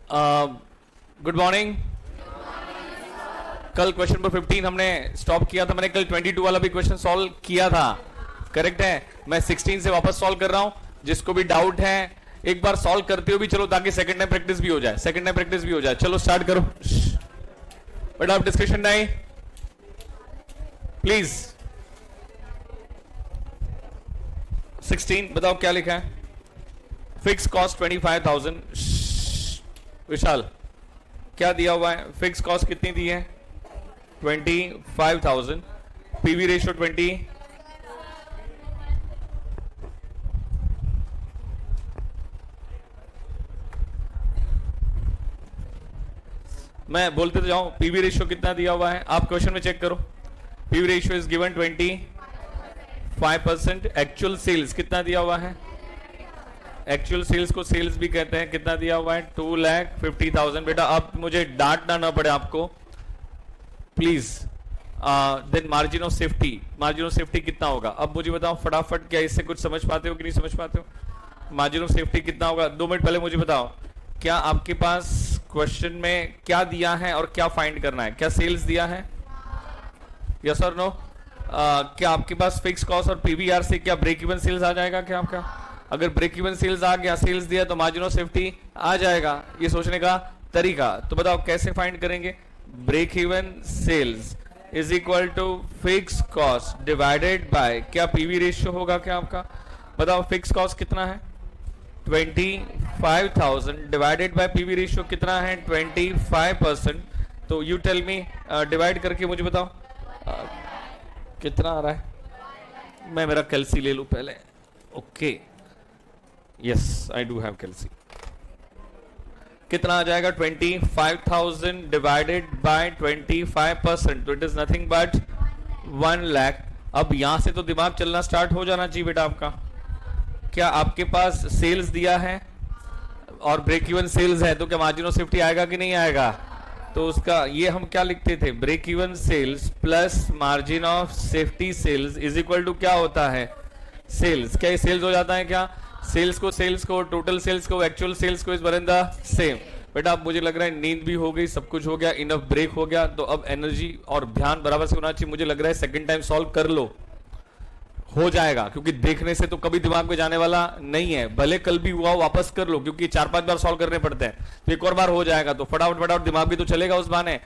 Good morning. कल question number 15 हमने stop किया था। मैंने कल 22 वाला भी क्वेश्चन सॉल्व किया था, करेक्ट है। मैं 16 से वापस सॉल्व कर रहा हूं। जिसको भी डाउट है एक बार सॉल्व करते हो भी चलो, ताकि सेकंड टाइम प्रैक्टिस भी हो जाए, सेकंड टाइम प्रैक्टिस भी हो जाए। चलो स्टार्ट करो बेटा, आप डिस्कशन नहीं प्लीज। 16 बताओ क्या लिखा है। Fix cost 25,000। विशाल क्या दिया हुआ है? फिक्स कॉस्ट कितनी दी है? 25,000। PV ratio 20। मैं बोलते तो जाऊं, पीवी रेशियो कितना दिया हुआ है आप क्वेश्चन में चेक करो। PV ratio is given 25%। Actual sales कितना दिया हुआ है? एक्चुअल सेल्स को सेल्स भी कहते हैं। कितना दिया हुआ है? 2,50,000। बेटा अब मुझे डांटना ना पड़े आपको please. Then margin of safety, margin of safety कितना होगा? अब मुझे बताओ फटाफट, क्या इससे कुछ समझ पाते हो कि नहीं समझ पाते हो? मार्जिन ऑफ सेफ्टी कितना होगा? 2 मिनट पहले मुझे बताओ, क्या आपके पास क्वेश्चन में क्या दिया है और क्या फाइंड करना है? क्या सेल्स दिया है? यस और नो? क्या आपके पास फिक्स कॉस्ट और पीवीआर से क्या ब्रेक इवन सेल्स आ जाएगा क्या आपका? अगर ब्रेक इवन सेल्स आ गया, सेल्स दिया, तो मार्जिन ऑफ सेफ्टी आ जाएगा। ये सोचने का तरीका। तो बताओ कैसे फाइंड करेंगे? Break even sales is equal to fix cost divided by क्या पीवी रेशियो होगा क्या आपका? बताओ फिक्स कॉस्ट कितना है? 25,000 डिवाइडेड बाय पीवी रेशियो कितना है? 25%। तो यू टेल मी, डिवाइड करके मुझे बताओ कितना आ रहा है। मैं मेरा कैलसी ले लूं पहले। Okay, yes I do have calci. कितना आ जाएगा? 25,000 डिवाइडेड बाय 25%, तो it is nothing but 1 lakh. अब यहां से तो दिमाग चलना स्टार्ट हो जाना चाहिए बेटा आपका। क्या आपके पास सेल्स दिया है और ब्रेक इवन सेल्स है, तो क्या मार्जिन ऑफ सेफ्टी आएगा कि नहीं आएगा? तो उसका ये हम क्या लिखते थे? Break even sales plus margin of safety sales is equal to क्या होता है? सेल्स। क्या ये सेल्स हो जाता है क्या? सेल्स को टोटल सेल्स को एक्चुअल सेल्स को is one and the same. बेटा अब मुझे लग रहा है नींद भी हो गई, सब कुछ हो गया, इनफ ब्रेक हो गया, तो अब एनर्जी और ध्यान बराबर से होना चाहिए। मुझे लग रहा है सेकंड टाइम सॉल्व कर लो, हो जाएगा, क्योंकि देखने से तो कभी दिमाग में जाने वाला नहीं है। भले कल भी हुआ हो वापस कर लो, क्योंकि 4-5 बार सॉल्व करने पड़ते हैं, तो एक और बार हो जाएगा। तो फटाफट दिमाग भी तो चलेगा उस बहाने।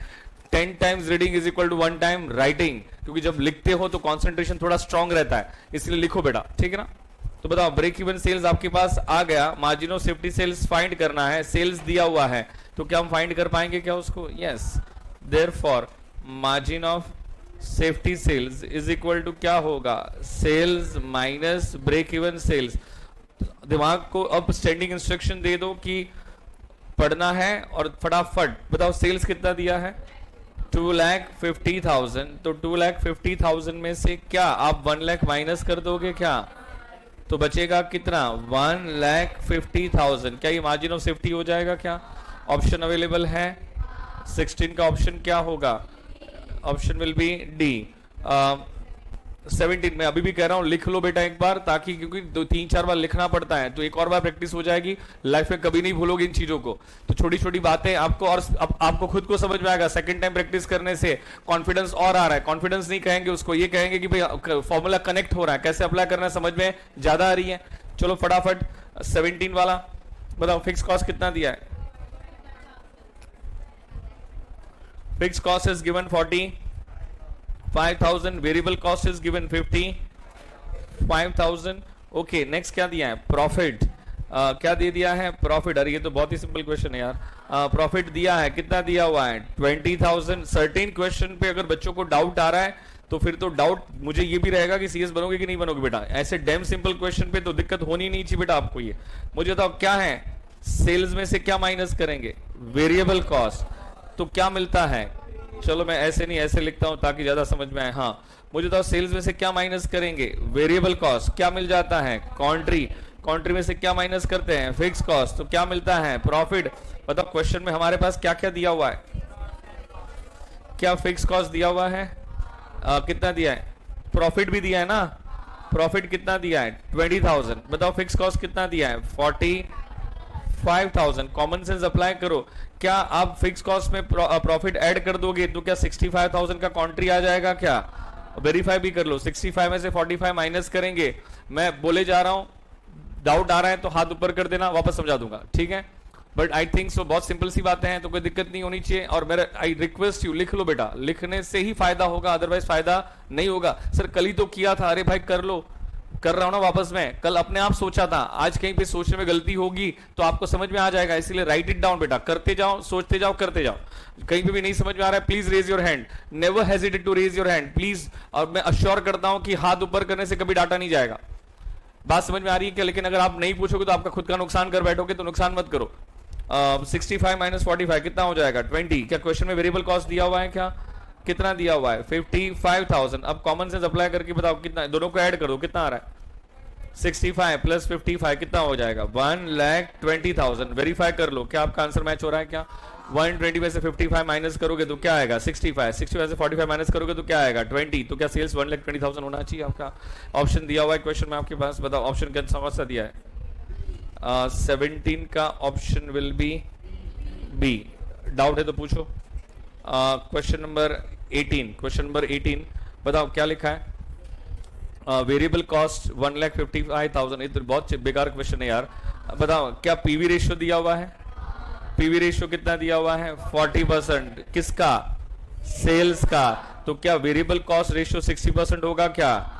10 times reading is equal to 1 time writing, क्योंकि जब लिखते हो तो कॉन्सेंट्रेशन थोड़ा स्ट्रांग रहता है, इसलिए लिखो बेटा, ठीक है ना? तो बताओ ब्रेक इवन सेल्स आपके पास आ गया, margin of safety sales find करना है। सेल्स दिया हुआ है, तो क्या हम फाइंड कर पाएंगे क्या उसको? Yes. Therefore margin of safety sales is equal to क्या होगा? Sales minus break even sales. दिमाग को अब स्टैंडिंग इंस्ट्रक्शन दे दो कि पढ़ना है, और फटाफट बताओ सेल्स कितना दिया है? 2,50,000। तो 2,50,000 में से क्या आप 1 लाख माइनस कर दोगे क्या? तो बचेगा कितना? 1,50,000। क्या ये मार्जिन ऑफ सेफ्टी हो जाएगा क्या? ऑप्शन अवेलेबल है 16 का। ऑप्शन क्या होगा? Option will B D. 17 में अभी भी कह रहा हूं लिख लो बेटा एक बार, ताकि क्योंकि 2-3-4 बार लिखना पड़ता है, तो एक और बार प्रैक्टिस हो जाएगी, लाइफ में कभी नहीं भूलोगे इन चीजों को। तो छोटी छोटी बातें आपको, और आपको खुद को समझ में आएगा। सेकंड टाइम प्रैक्टिस करने से कॉन्फिडेंस और आ रहा है। कॉन्फिडेंस नहीं कहेंगे उसको, ये कहेंगे कि भाई फॉर्मूला कनेक्ट हो रहा है, कैसे अप्लाई करना है समझ में ज्यादा आ रही है। चलो फटाफट 17 वाला बताओ, फिक्स कॉस्ट कितना दिया है? Fix cost is given 45,000, variable cost is given 55,000। Okay, next क्या दिया है? प्रॉफिट। क्या दे दिया है? प्रॉफिट। अरे ये तो बहुत ही सिंपल क्वेश्चन है यार। प्रॉफिट दिया है, कितना दिया हुआ है? 20,000। सर्टेन क्वेश्चन पे अगर बच्चों को डाउट आ रहा है, तो फिर तो डाउट मुझे ये भी रहेगा कि सीएस बनोगे कि नहीं बनोगे बेटा। ऐसे डैम सिंपल क्वेश्चन पे तो दिक्कत होनी नहीं चाहिए बेटा आपको। ये मुझे बताओ क्या है? सेल्स में से क्या माइनस करेंगे? Variable cost. तो क्या मिलता है? चलो मैं ऐसे नहीं ऐसे लिखता हूं ताकि ज्यादा समझ में आए। हाँ, मुझे तो सेल्स में से क्या माइनस करेंगे? Variable cost. क्या मिल जाता है? कॉन्ट्री में से क्या माइनस करते हैं? Fix cost. तो क्या मिलता है? प्रॉफिट। बताओ क्वेश्चन में हमारे पास क्या क्या दिया हुआ है? क्या फिक्स कॉस्ट दिया हुआ है? कितना दिया है? प्रॉफिट भी दिया है ना? प्रॉफिट कितना दिया है? 20,000। बताओ फिक्स कॉस्ट कितना दिया है? 65,000, कॉमन सेंस अप्लाई करो। क्या आप फिक्स कॉस्ट में प्रॉफिट ऐड कर दोगे तो क्या 65,000 का कॉन्ट्री आ जाएगा? क्या वेरीफाई भी कर लो। 65 में से 45 माइनस करेंगे। मैं बोले जा रहा हूं, डाउट आ रहा है तो हाथ ऊपर कर देना, वापस समझा दूंगा, ठीक है? बट आई थिंक सो बहुत सिंपल सी बातें हैं, तो कोई दिक्कत नहीं होनी चाहिए। और मेरा आई रिक्वेस्ट यू, लिख लो बेटा, लिखने से ही फायदा होगा, अदरवाइज फायदा नहीं होगा। सर कल ही तो किया था, अरे भाई कर लो, कर रहा हूं ना वापस में। कल अपने आप सोचा था, आज कहीं पे सोचने में गलती होगी तो आपको समझ में आ जाएगा, इसीलिए राइट इट डाउन बेटा, करते जाओ, सोचते जाओ, करते जाओ। कहीं पे भी नहीं समझ में आ रहा है, please raise your hand, never hesitate to raise your hand please. और मैं अश्योर करता हूं कि हाथ ऊपर करने से कभी डाटा नहीं जाएगा। बात समझ में आ रही है क्या? लेकिन अगर आप नहीं पूछोगे तो आपका खुद का नुकसान कर बैठोगे, तो नुकसान मत करो। 65 माइनस 45 कितना हो जाएगा? 20। क्या क्वेश्चन में वेरिएबल कॉस्ट दिया हुआ है? क्या कितना दिया हुआ है? 55,000। अब कॉमन सेंस अप्लाई करके बताओ कितना, दोनों को ऐड कर दो, कितना आ रहा है? 65 प्लस 55 कितना हो जाएगा? 1,20,000। वेरीफाई कर लो, क्या आपका आंसर मैच हो रहा है? क्या 120 में से 55 माइनस करोगे तो क्या आएगा? 65। 65 से 45 माइनस करोगे तो क्या आएगा? 20। तो क्या सेल्स 1,20,000 होना चाहिए आपका? ऑप्शन दिया हुआ है क्वेश्चन में आपके पास, बताओ ऑप्शन क्या समझ सा दिया है? 17 का option will be B. Doubt है तो पूछो। क्वेश्चन नंबर 18, क्वेश्चन नंबर 18 बताओ क्या लिखा है? Variable cost 1,55,000। ये तो बहुत बेकार क्वेश्चन है यार। बताओ क्या पीवी रेशियो दिया हुआ है? पीवी रेशियो कितना दिया हुआ है? 40%। किसका? सेल्स का। तो क्या वेरिएबल कॉस्ट रेशियो 60% होगा? क्या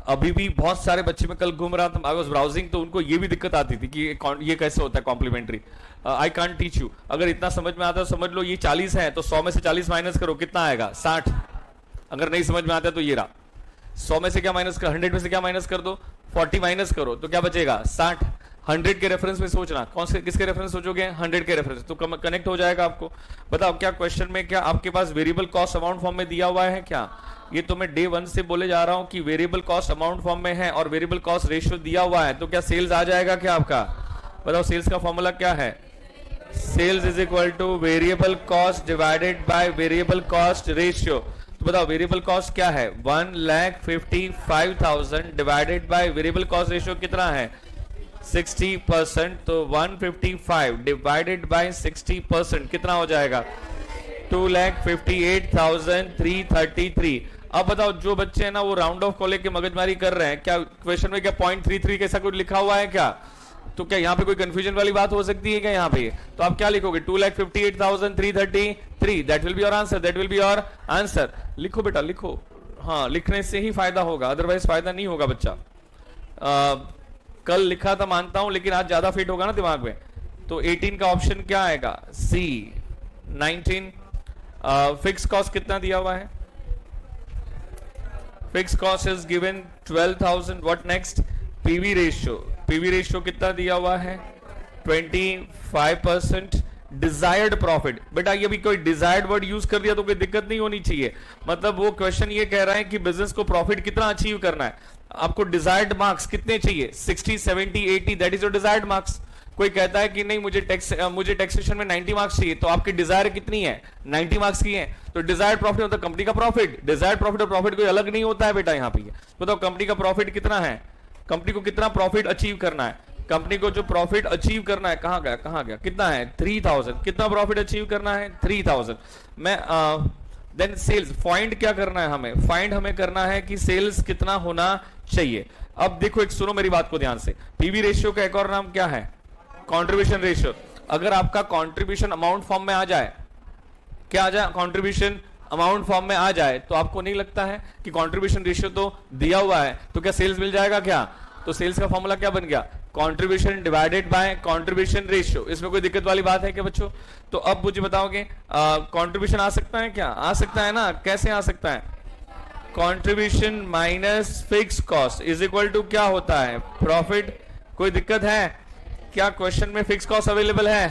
अभी भी बहुत सारे बच्चे, में कल घूम रहा था, आई वाज ब्राउजिंग, तो उनको ये भी दिक्कत आती थी कि ये कैसे होता है complementary. I can't teach you. अगर इतना समझ में आता है समझ लो, ये 40 है तो 100 में से 40 माइनस करो, कितना आएगा? 60। अगर नहीं समझ में आता तो ये रहा, 100 में से क्या माइनस कर, 100 में से क्या माइनस कर दो, 40 माइनस करो तो क्या बचेगा? 60। 100 के रेफरेंस में सोचना, कौन से किसके रेफरेंस सोचोगे? 100 के रेफरेंस, तो कनेक्ट हो जाएगा आपको। बताओ क्या क्वेश्चन में क्या आपके पास वेरिएबल कॉस्ट अमाउंट फॉर्म में दिया हुआ है? क्या ये तो मैं डे 1 से बोले जा रहा हूं कि वेरिएबल कॉस्ट अमाउंट फॉर्म में है और वेरिएबल कॉस्ट रेशियो दिया हुआ है, तो क्या सेल्स आ जाएगा? क्या आपका बताओ सेल्स का फॉर्मूला क्या है? Sales is equal to variable cost divided by variable cost ratio. तो बताओ वेरिएबल कॉस्ट क्या है? 1,55,000 divided by variable cost ratio कितना है? 60%। तो 155 डिवाइडेड बाय 60% कितना हो जाएगा? 2,58,333। अब बताओ जो बच्चे हैं ना वो राउंड ऑफ को लेके मगजमारी कर रहे हैं, क्या क्वेश्चन में क्या 0.33 कैसा कुछ लिखा हुआ है? क्या तो क्या यहाँ पे कोई कंफ्यूजन वाली बात हो सकती है क्या यहाँ पे? तो आप क्या लिखोगे? 2,58,333। That will be your answer, that will be your answer. लिखो बेटा लिखो, हाँ लिखने से ही फायदा होगा, अदरवाइज फायदा नहीं होगा बच्चा। कल लिखा था मानता हूं, लेकिन आज ज्यादा फिट होगा ना दिमाग में। तो 18 का ऑप्शन क्या आएगा? सी। 19 फिक्स कॉस्ट कितना दिया हुआ है? Fix cost is given 12,000। What next? PV ratio, PV ratio कितना दिया हुआ है? 25%। डिजायर्ड प्रॉफिट, बेटा ये भी कोई डिजायर्ड वर्ड यूज कर दिया तो कोई दिक्कत नहीं होनी चाहिए। मतलब वो क्वेश्चन ये कह रहा है कि बिजनेस को प्रॉफिट कितना अचीव करना है, आपको डिजायर्ड मार्क्स कितने चाहिए? 60, 70, 80, that is your desired marks. कोई कहता है कि नहीं मुझे टैक्सेशन में 90 मार्क्स चाहिए, तो आपकी डिजायर कितनी है? 90 मार्क्स की है। तो डिजायर्ड प्रॉफिट होता है कंपनी का प्रॉफिट। डिजायर्ड प्रॉफिट और प्रॉफिट कोई अलग नहीं होता है बेटा। यहाँ पे बताओ कंपनी का प्रॉफिट कितना है? कंपनी को कितना प्रॉफिट अचीव करना है? कंपनी को जो प्रॉफिट अचीव करना है, कहां गया कहां गया, कितना है? 3,000। कितना प्रॉफिट अचीव करना है? 3,000। मैं देन सेल्स फाइंड क्या करना है हमें? फाइंड हमें करना है कि सेल्स कितना होना चाहिए। अब देखो एक सुनो मेरी बात को ध्यान से, पीवी रेशियो का एक और नाम क्या है? Contribution ratio. अगर आपका कंट्रीब्यूशन अमाउंट फॉर्म में आ जाए, क्या आ जाए? कंट्रीब्यूशन अमाउंट फॉर्म में आ जाए, तो आपको नहीं लगता है कि कंट्रीब्यूशन रेशियो तो दिया हुआ है, तो क्या सेल्स मिल जाएगा? क्या तो सेल्स का फॉर्मूला क्या बन गया? Contribution divided by contribution ratio. इसमें कोई दिक्कत वाली बात है क्या बच्चों? तो अब मुझे बताओगे कंट्रीब्यूशन आ सकता है? क्या आ सकता है ना? कैसे आ सकता है? Contribution minus fix cost is equal to क्या होता है? प्रॉफिट। कोई दिक्कत है क्या? क्वेश्चन में फिक्स कॉस्ट अवेलेबल है?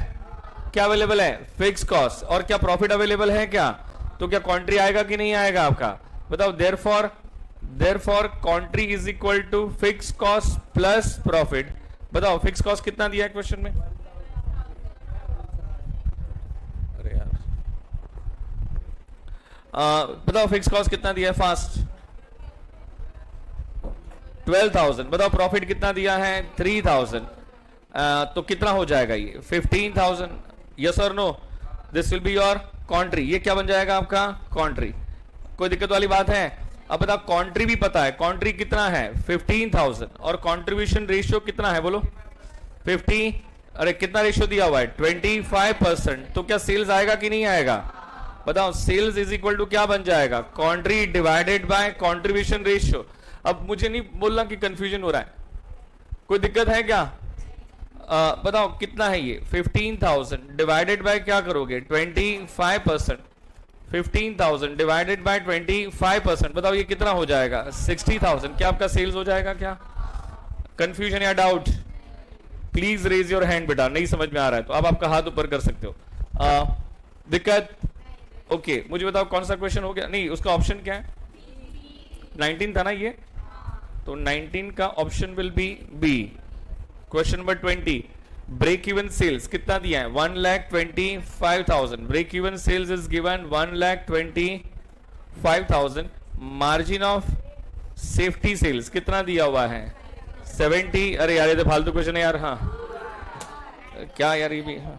क्या अवेलेबल है? Fix cost. और क्या प्रॉफिट अवेलेबल है? क्या तो क्या कॉन्ट्री आएगा कि नहीं आएगा आपका? बताओ। Therefore contri is equal to fix cost plus profit. बताओ फिक्स कॉस्ट कितना दिया है क्वेश्चन में? अरे यार बताओ फिक्स कॉस्ट कितना दिया है? फास्ट 12,000। बताओ प्रॉफिट कितना दिया है? 3,000। तो कितना हो जाएगा ये 15,000? यस और no? This will be your contri. ये क्या बन जाएगा आपका कॉन्ट्री. कोई दिक्कत वाली बात है? अब बताओ, कॉन्ट्री भी पता है, कॉन्ट्री कितना है 15,000 और कंट्रीब्यूशन रेशियो कितना है बोलो 50. अरे कितना रेशियो दिया हुआ है 25%. तो क्या सेल्स आएगा कि नहीं आएगा? बताओ, सेल्स इज इक्वल टू क्या बन जाएगा कॉन्ट्री डिवाइडेड बाय कंट्रीब्यूशन रेशियो. अब मुझे नहीं बोलना कि कंफ्यूजन हो रहा है, कोई दिक्कत है क्या? बताओ कितना है ये 15,000 डिवाइडेड बाय क्या करोगे 25%. 15,000 डिवाइडेड बाय 25%. बताओ ये कितना हो जाएगा 60,000. क्या आपका सेल्स हो जाएगा? क्या कंफ्यूजन या doubt? Please raise your hand बेटा. नहीं समझ में आ रहा है तो अब आपका हाथ ऊपर कर सकते हो. दिक्कत? ओके मुझे बताओ कौन सा क्वेश्चन हो गया. नहीं, उसका ऑप्शन क्या है? 19 था ना ये, तो 19 का option will be B. Question number 20, break even sales कितना दिया है 1,25,000. Break even sales is given 1,25,000. Margin of safety sales कितना दिया हुआ है 70. अरे यार ये तो फालतू क्वेश्चन है यार. हाँ क्या यार ये भी. हाँ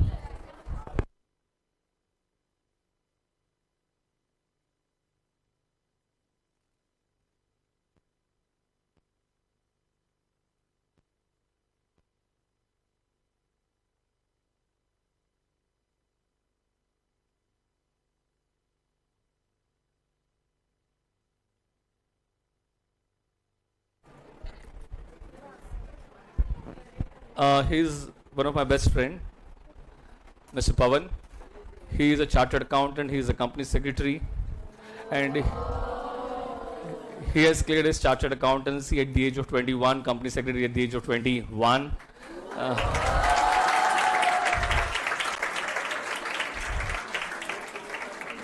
he is one of my best friend, Mr. Pawan. He is a chartered accountant. He is a company secretary, and he has cleared his chartered accountancy at the age of 21. Company secretary at the age of 21.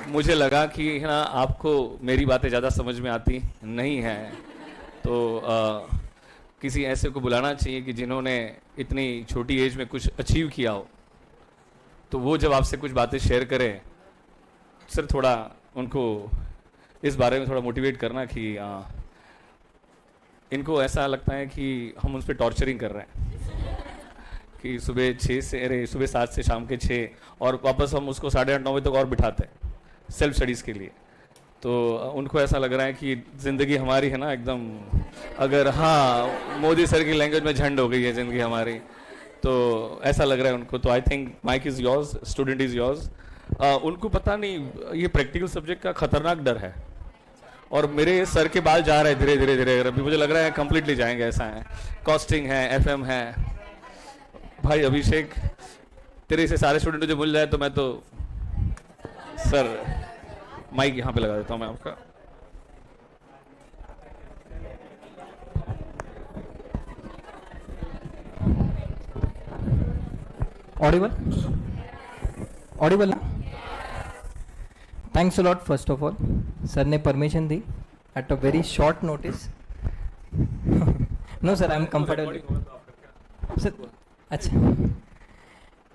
मुझे लगा कि है ना आपको मेरी बातें ज़्यादा समझ में आती नहीं हैं, तो किसी ऐसे को बुलाना चाहिए कि जिन्होंने इतनी छोटी एज में कुछ अचीव किया हो, तो वो जब आपसे कुछ बातें शेयर करें, सर थोड़ा उनको इस बारे में थोड़ा मोटिवेट करना कि इनको ऐसा लगता है कि हम उन पर टॉर्चरिंग कर रहे हैं कि सुबह 6 से अरे सुबह 7 से शाम के 6 और वापस हम उसको 8:30-9 बजे तक और बिठाते हैं सेल्फ स्टडीज़ के लिए. तो उनको ऐसा लग रहा है कि ज़िंदगी हमारी है ना एकदम, अगर हाँ मोदी सर की लैंग्वेज में झंड हो गई है ज़िंदगी हमारी, तो ऐसा लग रहा है उनको. तो I think mike is yours, student is yours. उनको पता नहीं ये प्रैक्टिकल सब्जेक्ट का खतरनाक डर है, और मेरे सर के बाल जा रहे हैं धीरे धीरे धीरे. अभी मुझे लग रहा है कंप्लीटली जाएंगे. ऐसा है, कॉस्टिंग है, FM है. भाई अभिषेक, तेरे से सारे स्टूडेंट मुझे मिल जाए तो मैं तो सर माइक यहाँ पे लगा देता हूँ मैं आपका. Audible audible. Thanks a lot. First of all sir ने परमिशन दी at a very short notice. No sir, I am comfortable sir. अच्छा,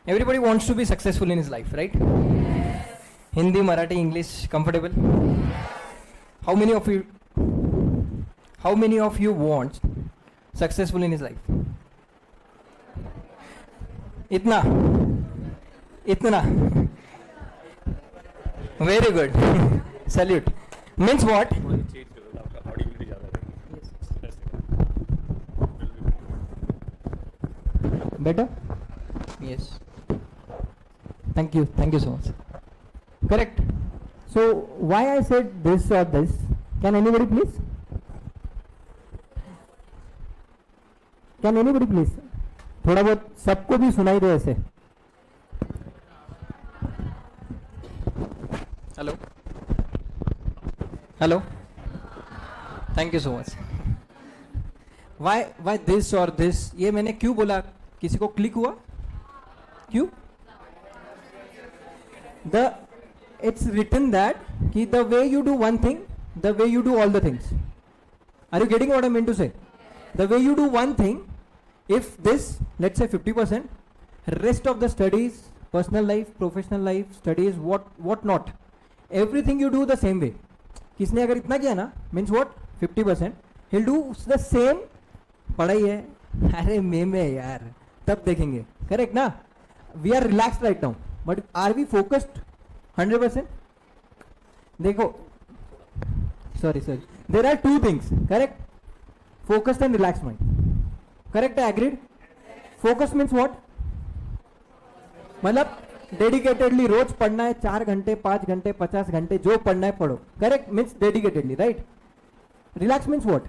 everybody wants to be successful in his life, right? Hindi, Marathi, English comfortable? How many of you want successful in his life? इतना very good. Salute. Means what? Better? Yes. Thank you so much. Correct. So why I said this or this? Can anybody please? Can anybody please? थोड़ा बहुत सबको भी सुनाई दे ऐसे. Hello hello. Thank you so much. Why this or this? ये मैंने क्यों बोला? किसी को क्लिक हुआ? क्यों? It's written that the way you do one thing, the way you do all the things. Are you getting what I mean to say? The way you do one thing, if this, let's say 50%, rest of the studies, personal life, professional life, studies, what not, everything you do the same way. किसने अगर इतना किया ना, means what? 50%, he'll do the same. पढ़ाई है, अरे में यार तब देखेंगे, करेक्ट ना? We are relaxed right now, but are we focused 100%? देखो, sorry, there are two things, correct? Focused and relaxed mind, correct? I agreed. Focus means what? मतलब डेडिकेटेडली रोज पढ़ना है, 4 घंटे 5 घंटे 50 घंटे जो पढ़ना है पढ़ो, correct? Means dedicatedly, right? Relax means what?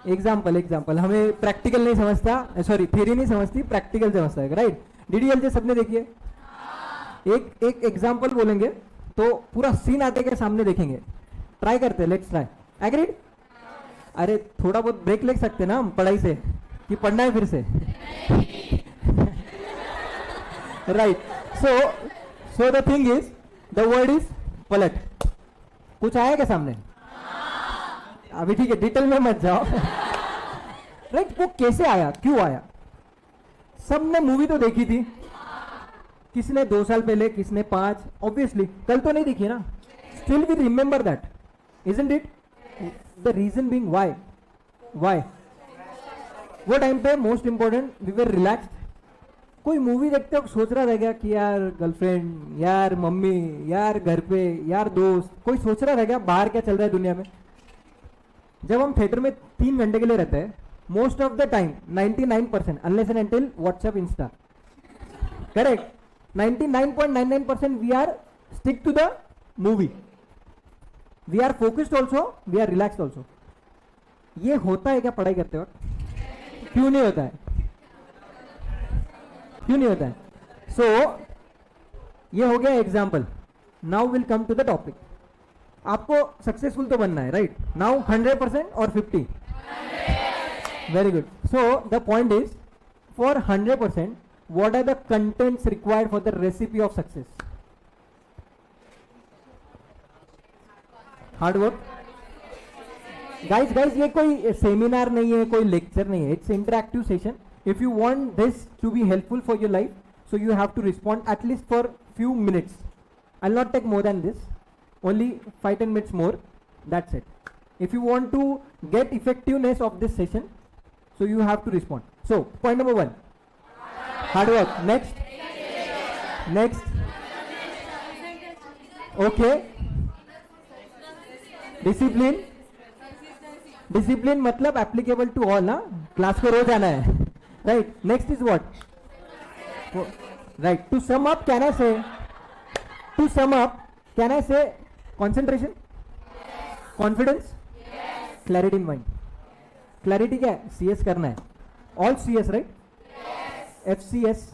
Example हमें प्रैक्टिकल नहीं समझता, सॉरी थ्योरी नहीं समझती, प्रैक्टिकल समझता है, राइट? डीडीएलजे सबने देखिए, एक एग्जाम्पल बोलेंगे तो पूरा सीन आते के सामने देखेंगे, ट्राई करते, लेट्स ट्राई, एग्रीड? अरे थोड़ा बहुत ब्रेक ले सकते ना हम पढ़ाई से, कि पढ़ना है फिर से? Right, so the thing is, the word is पलट। कुछ आया क्या सामने? अभी ठीक है, डिटेल में मत जाओ। राइट, वो कैसे आया, क्यों आया? सबने मूवी तो देखी थी, किसने 2 साल पहले, किसने 5, ऑब्वियसली कल तो नहीं देखी ना, still we remember that, isn't it? The reason being why वो टाइम पे most important we were relaxed. कोई मूवी देखते हो सोच रहा रहेगा कि यार गर्लफ्रेंड, यार मम्मी, यार घर पे, यार दोस्त, कोई सोच रहा रहेगा बाहर क्या चल रहा है दुनिया में? जब हम थिएटर में 3 घंटे के लिए रहते हैं, most of the time 99% unless and until WhatsApp insta, correct? 99.99% we are stick to the movie, we are focused also, we are relaxed also. ये होता है क्या पढ़ाई करते वक्त? क्यों नहीं होता है? क्यों नहीं होता है? सो ये हो गया example. Now will come to the topic. आपको सक्सेसफुल तो बनना है, राइट? नाउ 100% और 50? Very good. So the point is, for 100% what are the contents required for the recipe of success? Hard work. Guys, ये कोई सेमिनार नहीं है, कोई लेक्चर नहीं है, it's interactive session. If you want this to be helpful for your life, so you have to respond at least for few minutes. I'll not take more than this, only 5-10 minutes more, that's it. If you want to get effectiveness of this session, so you have to respond. So point number 1, hard work. Next, okay, discipline मतलब applicable to all ना, class को रोज आना है, right? Next is what? Right, to sum up can I say concentration, confidence, clarity in mind. Clarity क्या है? CS करना है, all CS, right? FCS,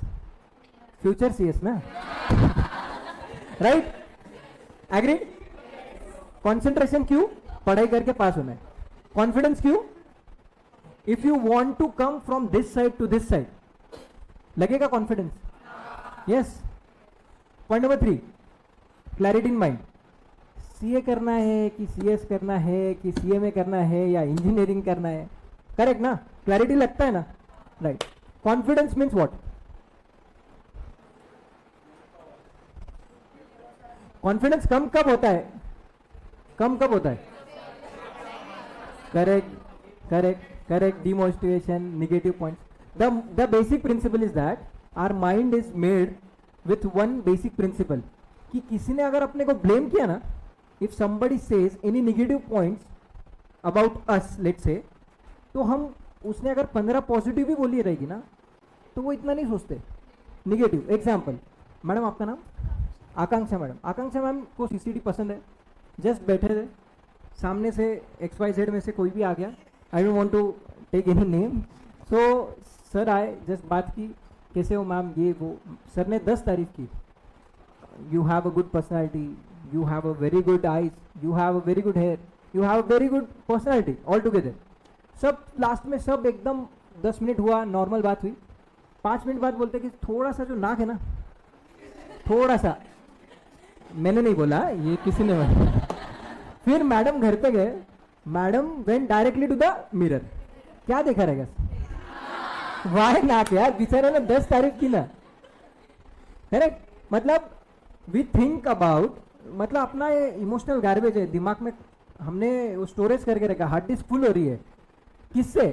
future CS ना, राइट? एग्रीड? कंसंट्रेशन क्यों? पढ़ाई करके पास होना है। कॉन्फिडेंस क्यों? If you want to come from this side to this side, लगेगा confidence? Yes. Point number 3, clarity in mind. CA करना है कि सीएस करना है कि सीएमए करना है या इंजीनियरिंग करना है, करेक्ट ना? क्लैरिटी लगता है ना, right? Confidence means what? Confidence कम कब होता है? Correct. Demotivation, negative points. The basic principle is that our mind is made with one basic principle, कि किसी ने अगर अपने को blame किया ना, if somebody says any negative points about us, let's say, तो हम उसने अगर 15 पॉजिटिव भी बोली रहेगी ना, तो वो इतना नहीं सोचते निगेटिव। एग्जाम्पल, मैडम आपका नाम? आकांक्षा मैडम। आकांक्षा मैम को सीसीडी पसंद है, जस्ट बैठे थे, सामने से XYZ में से कोई भी आ गया, I don't want to take any name, so sir आए, जस्ट बात की, कैसे हो मैम, ये वो, सर ने 10 तारीफ की, you have a good personality, you have a very good eyes, you have a very good hair, you have a very good personality, all together. सब लास्ट में सब एकदम 10 मिनट हुआ, नॉर्मल बात हुई। 5 मिनट बाद बोलते कि थोड़ा सा जो नाक है ना, थोड़ा सा, मैंने नहीं बोला, ये किसी ने बोला। फिर मैडम घर पे गए, madam went directly to the mirror, क्या देखा रहेगा? वाह नाक यार, बेचारे ने 10 तारीफ की ना, करेक्ट? मतलब वी थिंक अबाउट, मतलब अपना ये इमोशनल गार्बेज है दिमाग में, हमने वो स्टोरेज करके रखा, हार्ड डिस्क फुल हो रही है, किससे?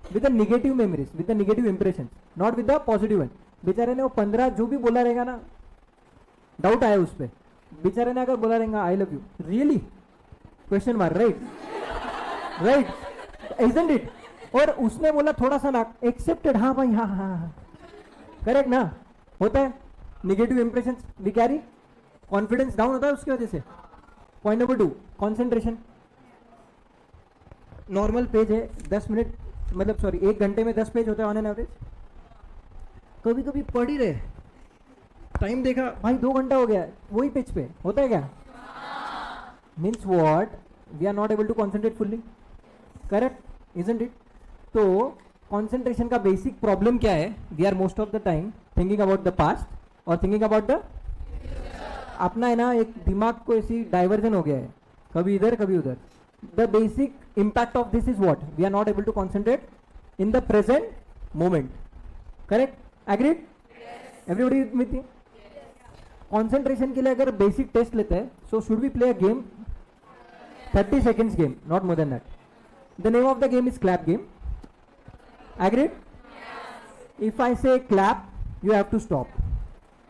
With the negative memories, with the negative impression, not with the positive one. बेचारे ने वो 15 जो भी बोला रहेगा ना, डाउट आया उस पर, बेचारे ने अगर बोला रहेगा I love you really question mark, right right isn't it, और उसने बोला थोड़ा सा ना एक्सेप्टेड, हाँ भाई हाँ हाँ हाँ, करेक्ट ना, होता है. Negative impression we carry, confidence down होता है उसकी वजह से. Point number 2, concentration. Normal page है 10 मिनट, मतलब सॉरी 1 घंटे में 10 पेज होता है ऑन एन एवरेज. कभी कभी पढ़ ही रहे, टाइम देखा भाई 2 घंटा हो गया, वही पेज पे होता है क्या? Means what, we are not able to concentrate fully, correct isn't it. तो कॉन्सेंट्रेशन का बेसिक प्रॉब्लम क्या है? We are most of the time thinking about the past और थिंकिंग अबाउट द, अपना है ना एक दिमाग को ऐसी डाइवर्जन हो गया है, कभी इधर कभी उधर. The basic impact of this is what, we are not able to concentrate in the present moment, correct, agreed, everybody with me. Concentration के लिए अगर बेसिक टेस्ट लेते हैं, so should we play a game, 30 seconds game, not more than that. The name of the game is clap game. Agreed? If I say clap, you have to stop.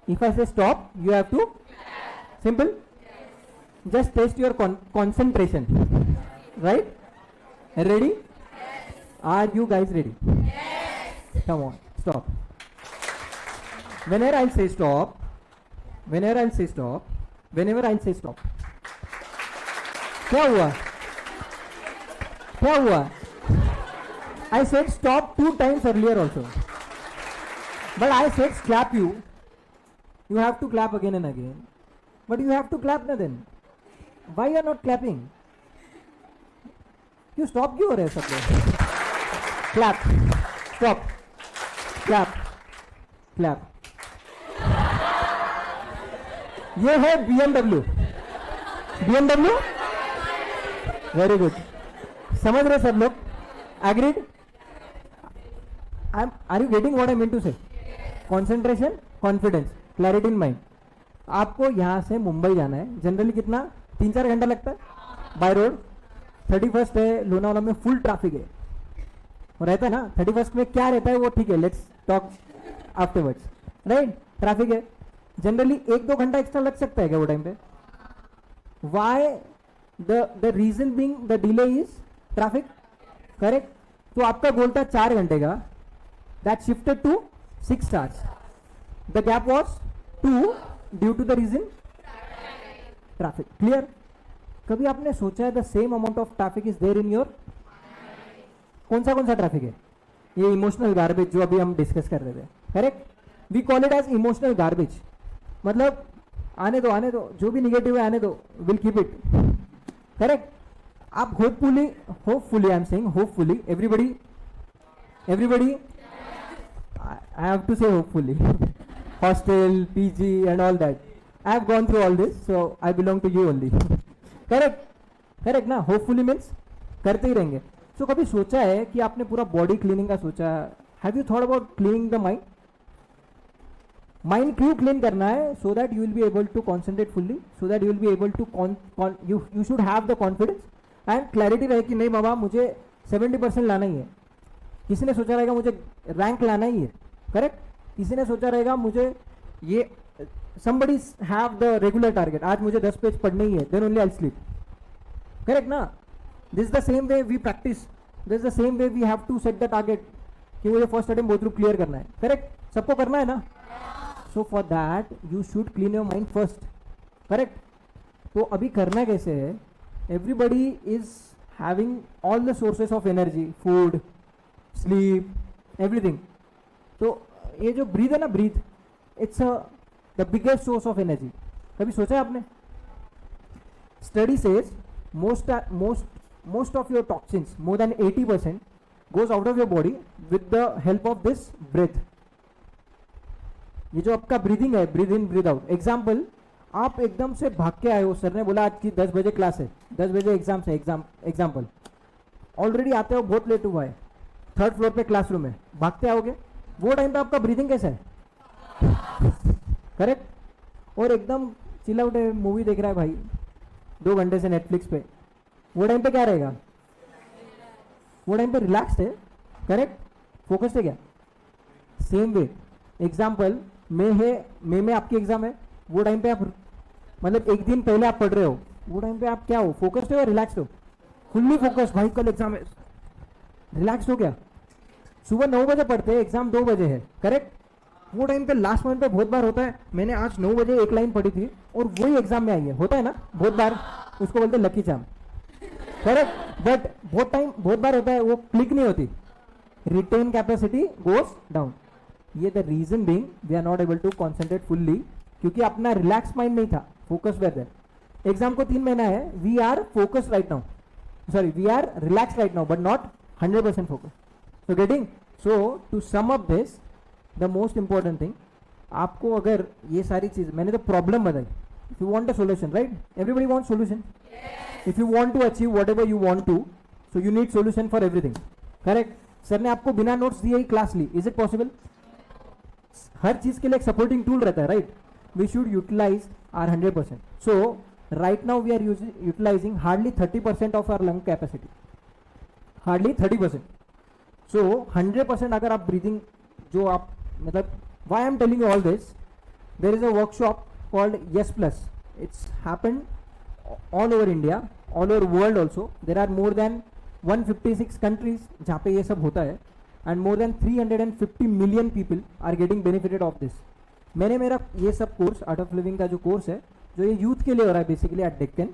If I say stop, you have to simple. Just test your concentration, right? Ready? Are you guys ready? Come on, stop. Whenever I'll say stop, whenever I'll say stop, whenever I'll say stop. क्या हुआ, क्या हुआ? I said stop 2 times earlier also, but I said clap you. You have to clap again and again, but you have to clap na then. Why you are not clapping? You stop क्यों हो रहे सब लोग? Clap, stop, clap, clap. ये है BMW. BMW? Very good, समझ रहे सब लोग? Agreed? Are you getting what I mean to say? Concentration, confidence, clarity in mind. आपको यहाँ से मुंबई जाना है, जनरली कितना 3-4 घंटा लगता है बाय रोड. 31st है, लोनावाला में फुल ट्रैफिक है, वो रहता है ना 31st में, क्या रहता है वो ठीक है, let's talk afterwards, right. Traffic है, जनरली 1-2 घंटा एक्स्ट्रा लग सकता है क्या वो टाइम पे? Y? The reason being the delay is traffic, correct? तो आपका गोल था 4 घंटे का, that shifted to 6 hours. The gap was 2 due to the reason traffic. Clear? कभी आपने सोचा है the same amount of traffic is there in your, कौन सा ट्रैफिक है? ये इमोशनल गार्बेज जो अभी हम डिस्कस कर रहे थे, correct. We call it as emotional garbage. मतलब आने दो, जो भी निगेटिव है आने दो, विल कीप इट, करेक्ट. आप hopefully I am saying hopefully, everybody I have to say hopefully, hostel, PG and all that, I have gone through all this, so I belong to you only, correct ना. Hopefully means करते ही रहेंगे. सो कभी सोचा है कि आपने पूरा बॉडी क्लीनिंग का सोचा? Have you thought about cleaning the mind? Mind क्यों क्लीन करना है? So that you will be able to concentrate fully, so that you will be able to you should have the confidence and clarity रहे कि नहीं बाबा मुझे 70% लाना ही है. किसी ने सोचा रहेगा मुझे रैंक लाना ही है, करेक्ट. किसी ने सोचा रहेगा मुझे ये, somebody have the regular target, आज मुझे 10 पेज पढ़ने ही है, then only I'll sleep, correct ना. This is the same way we practice, this is the same way we have to set the target कि मुझे फर्स्ट अटेम्प्ट बोथ क्लियर करना है, correct. सबको करना है ना. So for that you should clean your mind first, correct. तो अभी करना कैसे है? Everybody is having all the sources of energy, food, sleep, everything. तो ये जो ब्रीथ है ना, breath, it's the biggest source of energy. कभी सोचा है आपने? Study says most of your toxins, more than 80%, goes out of your body with the help of this breath. ये जो आपका ब्रीदिंग है, breathe in breathe out. Example, आप एकदम से भाग के आए हो, सर ने बोला आज की 10 बजे क्लास है, 10 बजे एग्जाम से, एग्जाम्पल ऑलरेडी आते हो, बहुत लेट हुआ है, 3rd फ्लोर पे क्लासरूम है, भागते आओगे, वो टाइम पे आपका ब्रीदिंग कैसा है? करेक्ट. और एकदम चिल आउट है, मूवी देख रहा है भाई 2 घंटे से नेटफ्लिक्स पे, वो टाइम पे क्या रहेगा? वो टाइम पे रिलैक्स्ड है, करेक्ट, फोकस्ड है क्या? सेम वे एग्जाम्पल मे में आपकी एग्जाम है, वो टाइम पे आप मतलब एक दिन पहले आप पढ़ रहे हो, वो टाइम पे आप क्या हो, फोकस्ड हो या रिलैक्स हो? फुल्ली फोकस्ड, भाई कल एग्जाम है, रिलैक्स हो क्या? सुबह 9 बजे पढ़ते हैं, एग्जाम 2 बजे है, करेक्ट? वो टाइम पे लास्ट मोमेंट पे बहुत बार होता है, मैंने आज 9 बजे एक लाइन पढ़ी थी और वही एग्जाम में आई है, होता है ना बहुत बार, उसको बोलते हैं लकी चार्म, करेक्ट? बट बहुत बार होता है वो क्लिक नहीं होती, रिटेन कैपेसिटी गोस डाउन। ये the reason being we are not able to concentrate fully, क्योंकि अपना रिलैक्स माइंड नहीं था, फोकस वेदर। एग्जाम को 3 महीना है, we are focus right now, sorry we are relax right now but not 100% focus. So getting, so to sum up this the most important thing, आपको अगर ये सारी चीज, मैंने तो प्रॉब्लम बताई, if you want a solution, right? Everybody want solution. If you want to achieve whatever you want to, so you need solution for everything, correct? Sir ने आपको बिना नोट्स दिए ही क्लास ली, इज इट पॉसिबल? हर चीज के लिए एक सपोर्टिंग टूल रहता है, right? We should utilize our 100%. So right now we are utilizing hardly 30% of our lung capacity, hardly 30%. So 100% अगर आप ब्रीदिंग जो आप मतलब, why I'm telling you all this, there is a workshop called Yes Plus. It's happened all over India, all over world also. There are more than 156 countries जहाँ पे ये सब होता है, and more than 350 million people are getting benefited of this. मैंने मेरा ये सब कोर्स आर्ट ऑफ लिविंग का जो कोर्स है, जो ये यूथ के लिए हो रहा है basically at Deccan,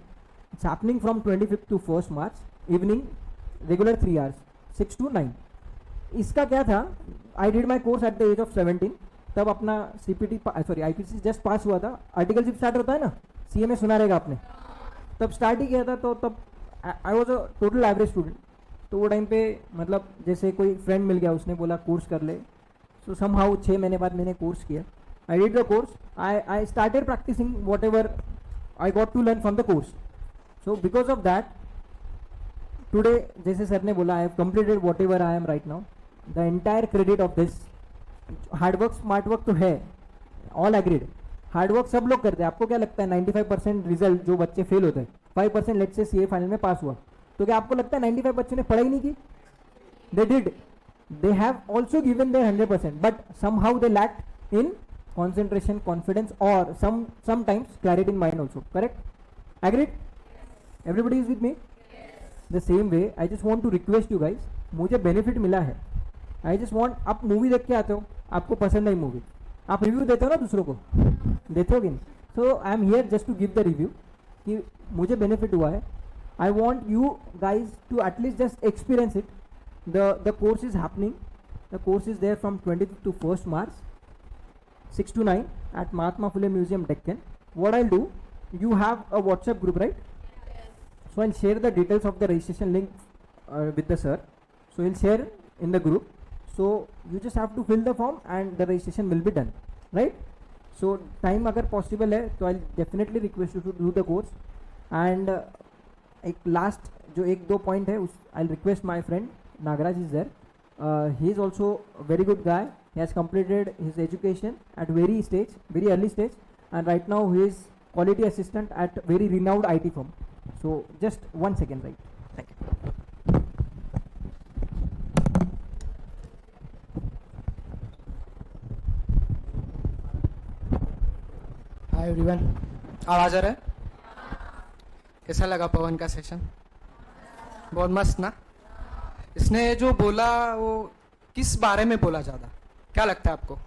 it's happening from 25 to 1st March, evening regular 3 hours 6 to 9. इसका क्या था, I did my course at the age of 17, तब अपना CPT sorry IPC just pass हुआ था, आर्टिकलशिप स्टार्ट होता है ना, सीएमए सुना रहेगा आपने, तब स्टार्ट ही किया था. तो तब I was a total average student. तो वो टाइम पे मतलब जैसे कोई फ्रेंड मिल गया, उसने बोला कोर्स कर ले, सो समहाउ 6 महीने बाद मैंने कोर्स किया. I did the course, I started practicing whatever I got to learn from the course. So because of that today, जैसे सर ने बोला, I have completed whatever I am right now. The entire credit of this, hard work smart work तो है, all agreed, hard work सब लोग करते हैं. आपको क्या लगता है 95% रिजल्ट जो बच्चे फेल होते हैं, 5% लेट से सीए फाइनल में पास हुआ, तो क्या आपको लगता है 95 बच्चों ने पढ़ाई नहीं की? They did, they have also given their 100%, but somehow they lacked in concentration, confidence, or sometimes clarity in mind also, correct? Agreed? Everybody is with me? The same way I just want to request you guys, मुझे benefit मिला है, I just want, आप movie देख के आते हो, आपको पसंद आई मूवी, आप रिव्यू देते हो ना दूसरों को, देते हो कि नहीं? So I am here just to give the review कि मुझे बेनिफिट हुआ है. I want you guys to at least just experience it. The course is happening, the course is there from 25 to 1st March 6 to 9 at Mahatma Phule Museum, Deccan. What I'll do, you have a WhatsApp group, right? Yes. So I'll share the details of the registration link with the sir. So he'll share in the group. So you just have to fill the form and the registration will be done, right? So time अगर possible है तो I'll definitely request you to do the course. And एक last जो 1-2 point है, उस I'll request my friend Nagaraj is there. He is also a very good guy. He has completed his education at very early stage, and right now he is quality assistant at very renowned IT firm. So just 1 second, right? Thank you. Hi everyone, आवाज़ आ रहा है? कैसा लगा पवन का session? बहुत मस्त ना? इसने जो बोला वो किस बारे में बोला ज़्यादा, क्या लगता है आपको?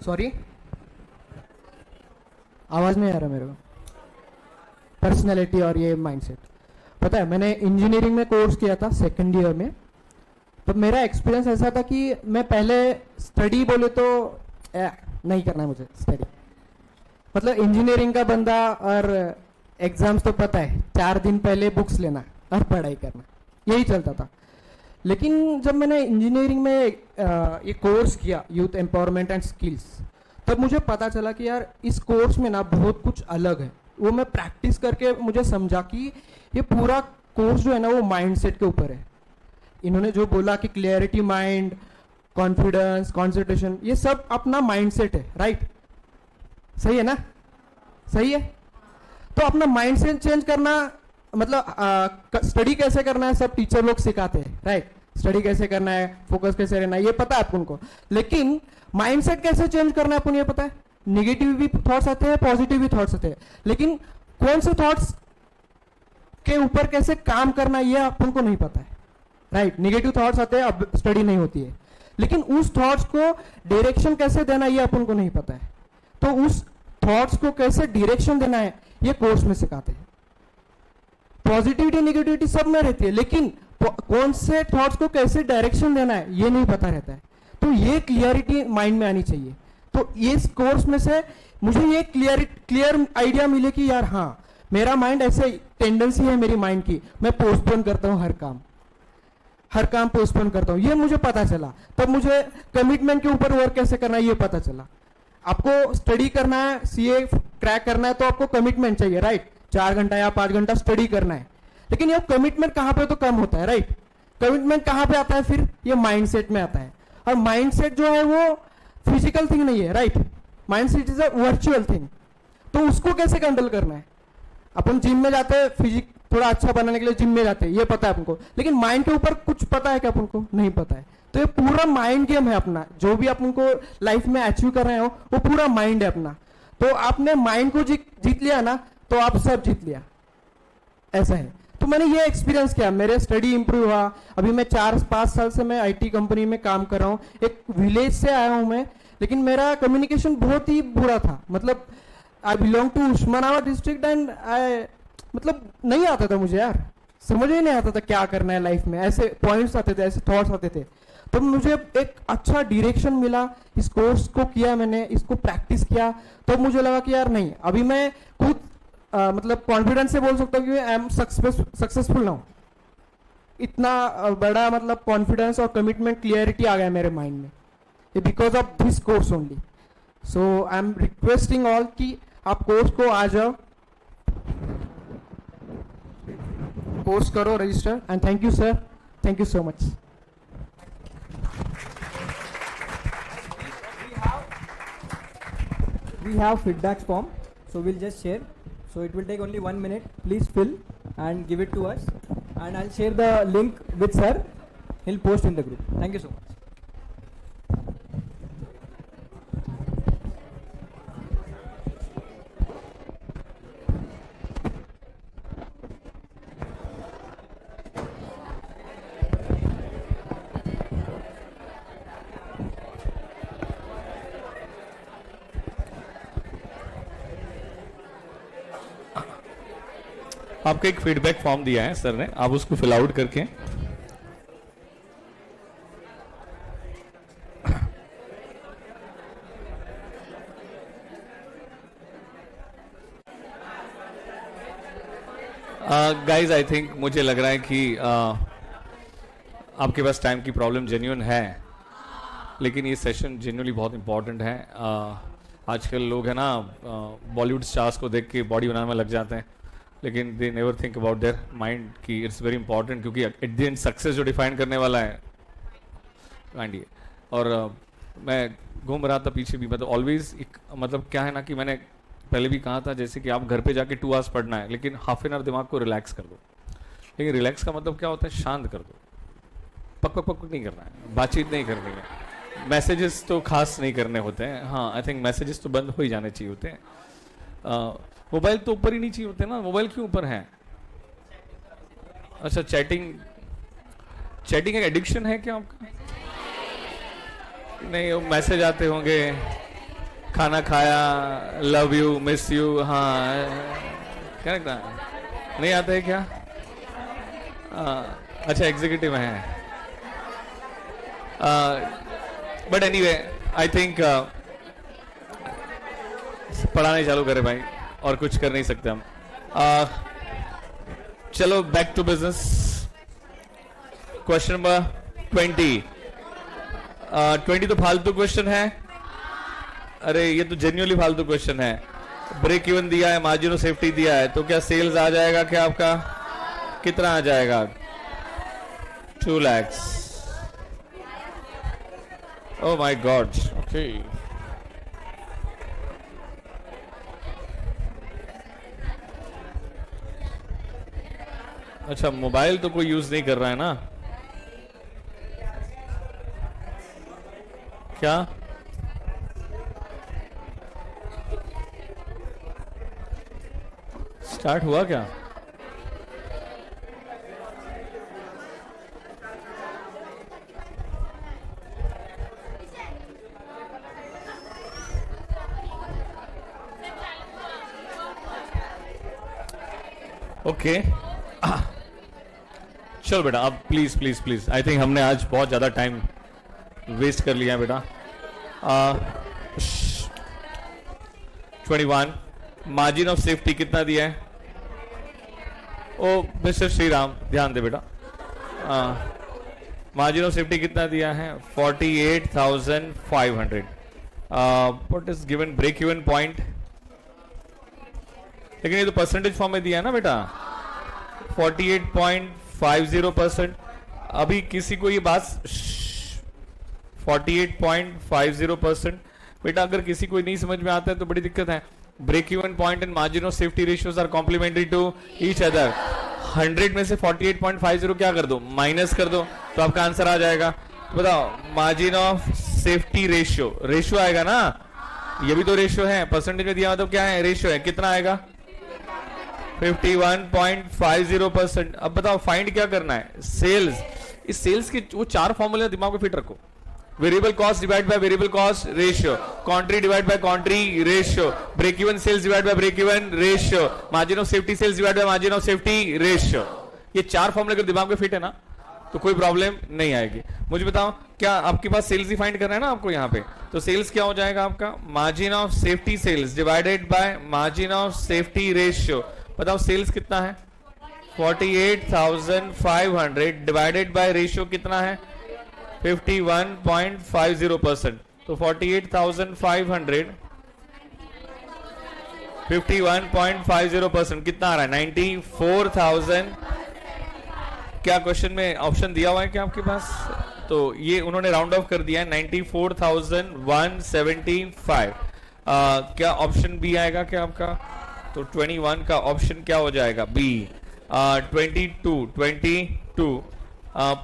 सॉरी, आवाज़ नहीं आ रहा मेरे को. पर्सनैलिटी और ये माइंडसेट. पता है, मैंने इंजीनियरिंग में कोर्स किया था 2nd ईयर में. तो मेरा एक्सपीरियंस ऐसा था कि मैं पहले स्टडी बोले तो नहीं करना है मुझे स्टडी. मतलब इंजीनियरिंग का बंदा और एग्जाम्स तो पता है, 4 दिन पहले बुक्स लेना और पढ़ाई करना, यही चलता था. लेकिन जब मैंने इंजीनियरिंग में ये कोर्स किया, यूथ एम्पावरमेंट एंड स्किल्स, तब मुझे पता चला कि यार इस कोर्स में ना बहुत कुछ अलग है. वो मैं प्रैक्टिस करके मुझे समझा कि ये पूरा कोर्स जो है ना वो माइंडसेट के ऊपर है. इन्होंने जो बोला कि क्लियरिटी माइंड, कॉन्फिडेंस, कॉन्सेंट्रेशन, ये सब अपना माइंडसेट है, राइट? सही है ना? सही है. तो अपना माइंडसेट चेंज करना मतलब स्टडी कैसे करना है सब टीचर लोग सिखाते हैं, राइट? स्टडी कैसे करना है, फोकस कैसे रहना है, ये पता है अपन को। लेकिन माइंडसेट कैसे चेंज करना है अपन ये पता है। निगेटिव भी थॉट्स आते हैं, पॉजिटिव भी थॉट्स आते हैं, लेकिन कौन से थॉट्स के ऊपर कैसे काम करना है ये अपन को नहीं पता है, राइट? निगेटिव थॉट्स आते हैं, अब स्टडी नहीं होती है, लेकिन उस थॉट्स को डायरेक्शन कैसे देना ये अपन को नहीं पता है। तो उस थॉट्स को कैसे डायरेक्शन देना है ये कोर्स में सिखाते हैं। पॉजिटिविटी नेगेटिविटी सब में रहती है, लेकिन कौन से थॉट्स को कैसे डायरेक्शन देना है ये नहीं पता रहता है। तो ये क्लियरिटी माइंड में आनी चाहिए। तो इस कोर्स में से मुझे ये क्लियर आइडिया मिले कि यार हाँ, मेरा माइंड ऐसे टेंडेंसी है मेरी माइंड की, मैं पोस्टपोन करता हूँ हर काम पोस्टपोन करता हूँ, ये मुझे पता चला। तब मुझे कमिटमेंट के ऊपर वर्क कैसे करना है ये पता चला। आपको स्टडी करना है, सीए क्रैक करना है तो आपको कमिटमेंट चाहिए, राइट? 4 घंटा या 5 घंटा स्टडी करना है, लेकिन ये कमिटमेंट कहां पे तो कम होता है, राइट? कमिटमेंट कहां पे आता है फिर? ये माइंडसेट में आता है। और माइंडसेट जो है वो फिजिकल थिंग नहीं है, right? Mindset is a virtual thing. तो उसको कैसे हैंडल करना है? अपन जिम में जाते हैं, फिजिक थोड़ा अच्छा बनाने के लिए जिम में जाते हैं, ये पता है अपन को, लेकिन माइंड के ऊपर कुछ पता है क्या अपन को? नहीं पता है। तो ये पूरा माइंड गेम है अपना, जो भी अपन को लाइफ में अचीव कर रहे हो वो पूरा माइंड है अपना। तो आपने माइंड को जीत लिया ना तो आप सब जीत लिया, ऐसा है। तो मैंने ये एक्सपीरियंस किया, मेरे स्टडी इंप्रूव हुआ। अभी मैं 4-5 साल से मैं आईटी कंपनी में काम कर रहा हूँ। एक विलेज से आया हूँ मैं, लेकिन मेरा कम्युनिकेशन बहुत ही बुरा था। मतलब I belong to Osmanabad district and I मतलब नहीं आता था मुझे यार, समझ ही नहीं आता था क्या करना है लाइफ में। ऐसे पॉइंट्स आते थे, ऐसे थॉट्स आते थे। तो मुझे एक अच्छा डायरेक्शन मिला, इस कोर्स को किया मैंने, इसको प्रैक्टिस किया, तो मुझे लगा कि यार नहीं, अभी मैं खुद मतलब कॉन्फिडेंस से बोल सकता हूँ कि आई एम सक्सेसफुल नाउ। इतना बड़ा मतलब कॉन्फिडेंस और कमिटमेंट क्लियरिटी आ गया मेरे माइंड में, because of this course only. So I am requesting all कि आप कोर्स को आ जाओ, कोर्स करो, register. And thank you sir, thank you so much. We have feedback form, so we'll just share. So it will take only 1 minute. Please fill and give it to us, and I'll share the link with sir. He'll post in the group. Thank you so much. आपको एक feedback form दिया है sir ने, आप उसको fill out करके guys I think मुझे लग रहा है कि आपके पास टाइम की प्रॉब्लम जेन्युइन है, लेकिन ये सेशन जेन्युइनली बहुत इंपॉर्टेंट है। आजकल लोग है ना बॉलीवुड स्टार्स को देख के बॉडी बनाने में लग जाते हैं, लेकिन they never think about their mind की इट्स वेरी इंपॉर्टेंट, क्योंकि एट द एंड सक्सेस जो डिफाइन करने वाला है माइंड ही। और मैं घूम रहा था पीछे भी, मतलब ऑलवेज एक मतलब क्या है ना कि मैंने पहले भी कहा था, जैसे कि आप घर पे जाके 2 आवर्स पढ़ना है, लेकिन हाफ एन आवर दिमाग को रिलैक्स कर दो। लेकिन रिलैक्स का मतलब क्या होता है? शांत कर दो। पक पक पक नहीं करना है, बातचीत नहीं करनी है, मैसेजेस तो खास नहीं करने होते हैं। हाँ, आई थिंक मैसेजेस तो बंद हो ही जाने चाहिए होते हैं। मोबाइल तो ऊपर ही नहीं चाहिए होते ना। मोबाइल क्यों ऊपर है? अच्छा, चैटिंग एक एडिक्शन है क्या आपका? नहीं, वो मैसेज आते होंगे, खाना खाया, लव यू, मिस यू, हाँ करेक्ट ना? नहीं आता है क्या? अच्छा, एग्जीक्यूटिव है। बट एनीवे आई थिंक पढ़ाने चालू करें भाई, और कुछ कर नहीं सकते हम। चलो back to business. Question number 20 तो फालतू क्वेश्चन है। अरे ये तो जेन्युइनली फालतू क्वेश्चन है। ब्रेक इवन दिया है, मार्जिन ऑफ सेफ्टी दिया है, तो क्या सेल्स आ जाएगा क्या आपका? कितना आ जाएगा? 2 lakhs। Oh my God, okay. अच्छा, मोबाइल तो कोई यूज नहीं कर रहा है ना? क्या स्टार्ट हुआ क्या? ओके चलो बेटा, अब please please please, I think हमने आज बहुत ज्यादा टाइम वेस्ट कर लिया है बेटा. 21 मार्जिन ऑफ सेफ्टी कितना दिया है? ओ मिस्टर श्रीराम ध्यान दे बेटा. मार्जिन ऑफ सेफ्टी कितना दिया है? 48,500. What is given break even point? लेकिन ये तो परसेंटेज फॉर्म में दिया है ना बेटा. 48.50%. अभी किसी को ये बात 48.50% बेटा, अगर किसी को नहीं समझ में आता है तो बड़ी दिक्कत है. Break even point and margin of safety ratios are complementary to each other. 100 में से 48.50 क्या कर दो? माइनस कर दो, तो आपका आंसर आ जाएगा. तो बताओ मार्जिन ऑफ सेफ्टी रेशियो आएगा ना? ये भी तो रेशियो है, परसेंटेज में दिया, मतलब क्या है? रेशियो है. कितना आएगा? 51.50%. अब बताओ फाइंड क्या करना है? सेल्स. इस सेल्स के वो 4 फॉर्मूले दिमाग में फिट रखो. Variable cost divide by variable cost ratio, contri divide by contri ratio, break even sales divide by break even ratio, margin of safety sales divide by margin of safety ratio. ये 4 फॉर्मूले अगर दिमाग में fit है ना तो कोई problem नहीं आएगी. मुझे बताओ, क्या आपके पास सेल्स ही फाइंड करना है ना आपको यहाँ पे? तो सेल्स क्या हो जाएगा आपका? Margin of safety sales divided by margin of safety ratio. बताओ सेल्स कितना है? 48,500 डिवाइडेड बाय रेशियो कितना है? 51.50%. तो 48,500 51.50% कितना आ रहा है? 94,000. क्या क्वेश्चन में ऑप्शन दिया हुआ है क्या आपके पास? तो ये उन्होंने राउंड ऑफ कर दिया है 94,175. क्या ऑप्शन बी आएगा क्या आपका? तो 21 का ऑप्शन क्या हो जाएगा? B. 22.